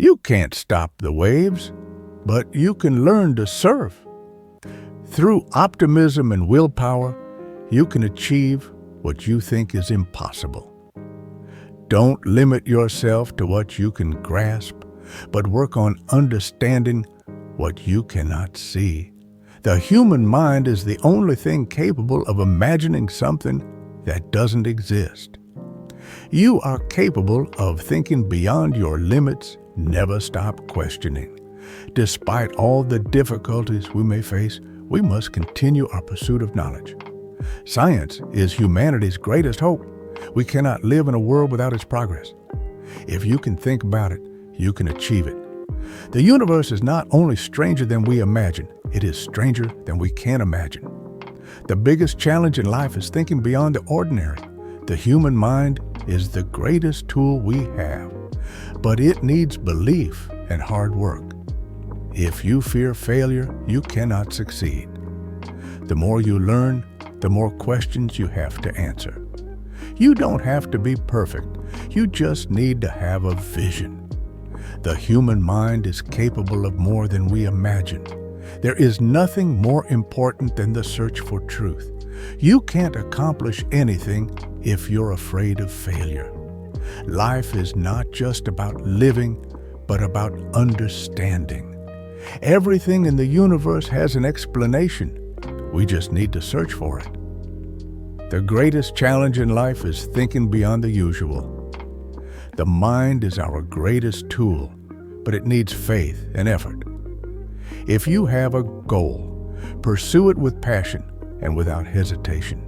You can't stop the waves, but you can learn to surf. Through optimism and willpower, you can achieve what you think is impossible. Don't limit yourself to what you can grasp, but work on understanding what you cannot see. The human mind is the only thing capable of imagining something that doesn't exist. You are capable of thinking beyond your limits. Never stop questioning. Despite all the difficulties we may face, we must continue our pursuit of knowledge. Science is humanity's greatest hope. We cannot live in a world without its progress. If you can think about it, you can achieve it. The universe is not only stranger than we imagine, it is stranger than we can imagine. The biggest challenge in life is thinking beyond the ordinary. The human mind is the greatest tool we have, but it needs belief and hard work. If you fear failure, you cannot succeed. The more you learn, the more questions you have to answer. You don't have to be perfect. You just need to have a vision. The human mind is capable of more than we imagine. There is nothing more important than the search for truth. You can't accomplish anything if you're afraid of failure. Life is not just about living, but about understanding. Everything in the universe has an explanation. We just need to search for it. The greatest challenge in life is thinking beyond the usual. The mind is our greatest tool, but it needs faith and effort. If you have a goal, pursue it with passion and without hesitation.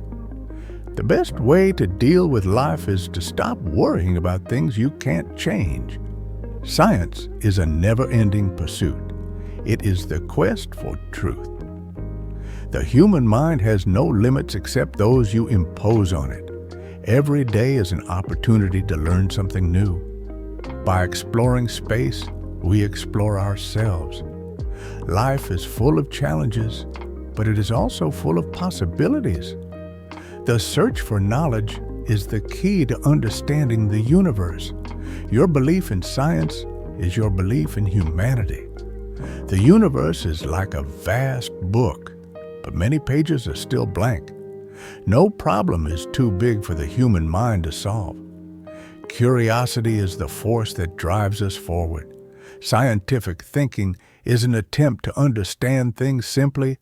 The best way to deal with life is to stop worrying about things you can't change. Science is a never-ending pursuit. It is the quest for truth. The human mind has no limits except those you impose on it. Every day is an opportunity to learn something new. By exploring space, we explore ourselves. Life is full of challenges, but it is also full of possibilities. The search for knowledge is the key to understanding the universe. Your belief in science is your belief in humanity. The universe is like a vast book, but many pages are still blank. No problem is too big for the human mind to solve. Curiosity is the force that drives us forward. Scientific thinking is an attempt to understand things simply.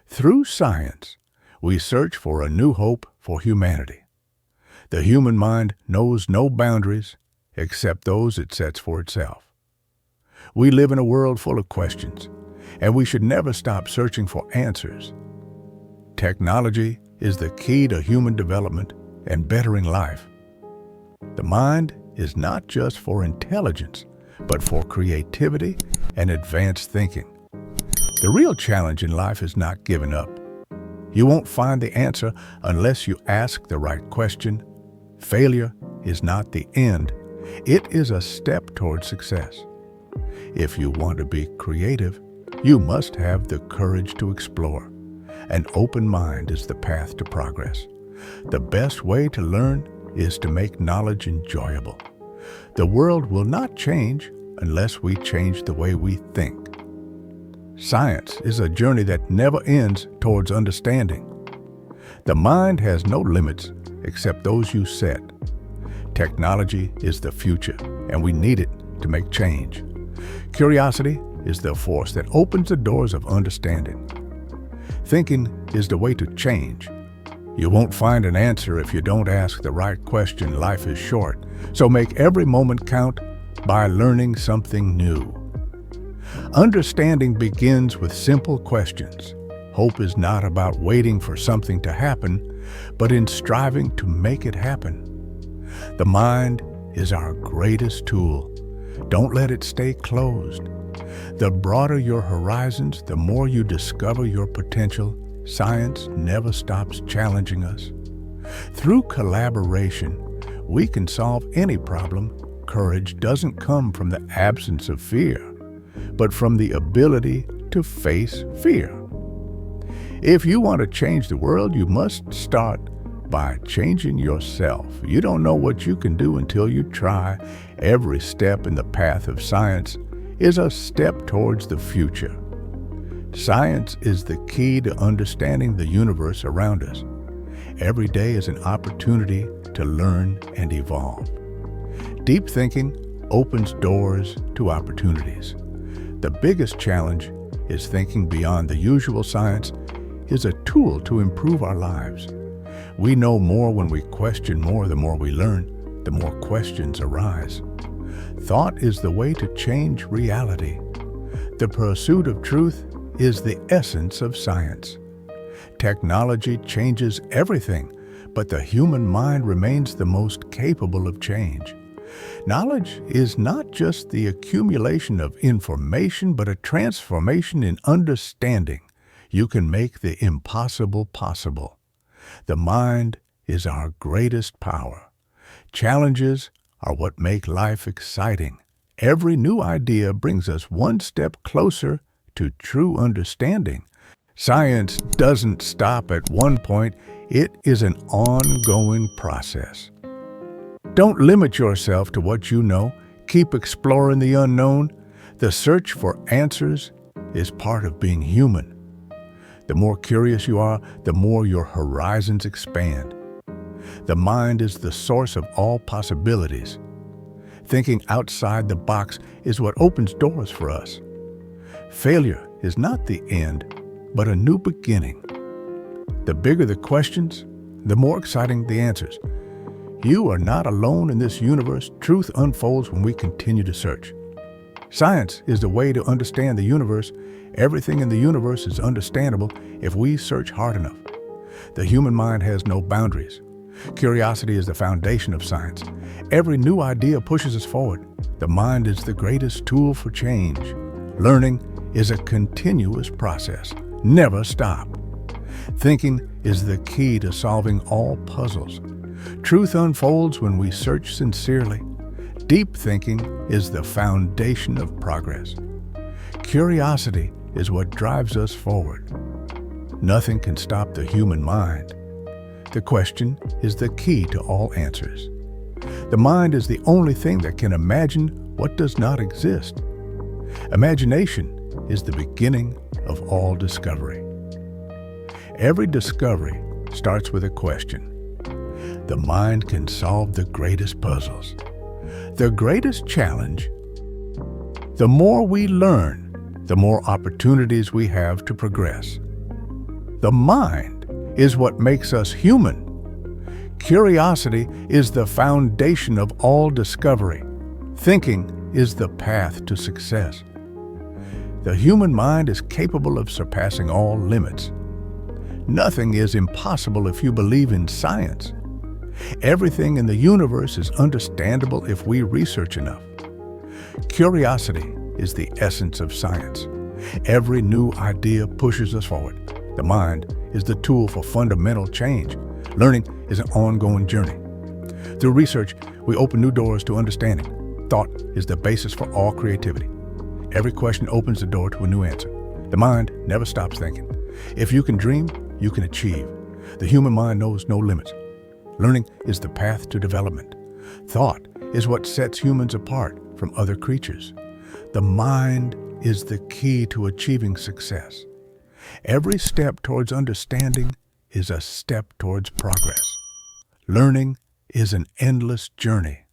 Through science, we search for a new hope for humanity. The human mind knows no boundaries except those it sets for itself. We live in a world full of questions, and we should never stop searching for answers. Technology is the key to human development and bettering life. The mind is not just for intelligence, but for creativity and advanced thinking. The real challenge in life is not giving up. You won't find the answer unless you ask the right question. Failure is not the end. It is a step toward success. If you want to be creative, you must have the courage to explore. An open mind is the path to progress. The best way to learn is to make knowledge enjoyable. The world will not change unless we change the way we think. Science is a journey that never ends towards understanding. The mind has no limits except those you set. Technology is the future, and we need it to make change. Curiosity is the force that opens the doors of understanding. Thinking is the way to change. You won't find an answer if you don't ask the right question. Life is short, so make every moment count by learning something new. Understanding begins with simple questions. Hope is not about waiting for something to happen, but in striving to make it happen. The mind is our greatest tool. Don't let it stay closed. The broader your horizons, the more you discover your potential. Science never stops challenging us. Through collaboration, we can solve any problem. Courage doesn't come from the absence of fear, but from the ability to face fear. If you want to change the world, you must start by changing yourself. You don't know what you can do until you try. Every step in the path of science is a step towards the future. Science is the key to understanding the universe around us. Every day is an opportunity to learn and evolve. Deep thinking opens doors to opportunities. The biggest challenge is thinking beyond the usual. Science is a tool to improve our lives. We know more when we question more. The more we learn, the more questions arise. Thought is the way to change reality. The pursuit of truth is the essence of science. Technology changes everything, but the human mind remains the most capable of change. Knowledge is not just the accumulation of information, but a transformation in understanding. You can make the impossible possible. The mind is our greatest power. Challenges are what make life exciting. Every new idea brings us one step closer to true understanding. Science doesn't stop at one point. It is an ongoing process. Don't limit yourself to what you know. Keep exploring the unknown. The search for answers is part of being human. The more curious you are, the more your horizons expand. The mind is the source of all possibilities. Thinking outside the box is what opens doors for us. Failure is not the end, but a new beginning. The bigger the questions, the more exciting the answers. You are not alone in this universe. Truth unfolds when we continue to search. Science is the way to understand the universe. Everything in the universe is understandable if we search hard enough. The human mind has no boundaries. Curiosity is the foundation of science. Every new idea pushes us forward. The mind is the greatest tool for change. Learning is a continuous process. Never stop. Thinking is the key to solving all puzzles. Truth unfolds when we search sincerely. Deep thinking is the foundation of progress. Curiosity is what drives us forward. Nothing can stop the human mind. The question is the key to all answers. The mind is the only thing that can imagine what does not exist. Imagination is the beginning of all discovery. Every discovery starts with a question. The mind can solve the greatest puzzles. The greatest challenge. The more we learn, the more opportunities we have to progress. The mind is what makes us human. Curiosity is the foundation of all discovery. Thinking is the path to success. The human mind is capable of surpassing all limits. Nothing is impossible if you believe in science. Everything in the universe is understandable if we research enough. Curiosity is the essence of science. Every new idea pushes us forward. The mind is the tool for fundamental change. Learning is an ongoing journey. Through research, we open new doors to understanding. Thought is the basis for all creativity. Every question opens the door to a new answer. The mind never stops thinking. If you can dream, you can achieve. The human mind knows no limits. Learning is the path to development. Thought is what sets humans apart from other creatures. The mind is the key to achieving success. Every step towards understanding is a step towards progress. Learning is an endless journey.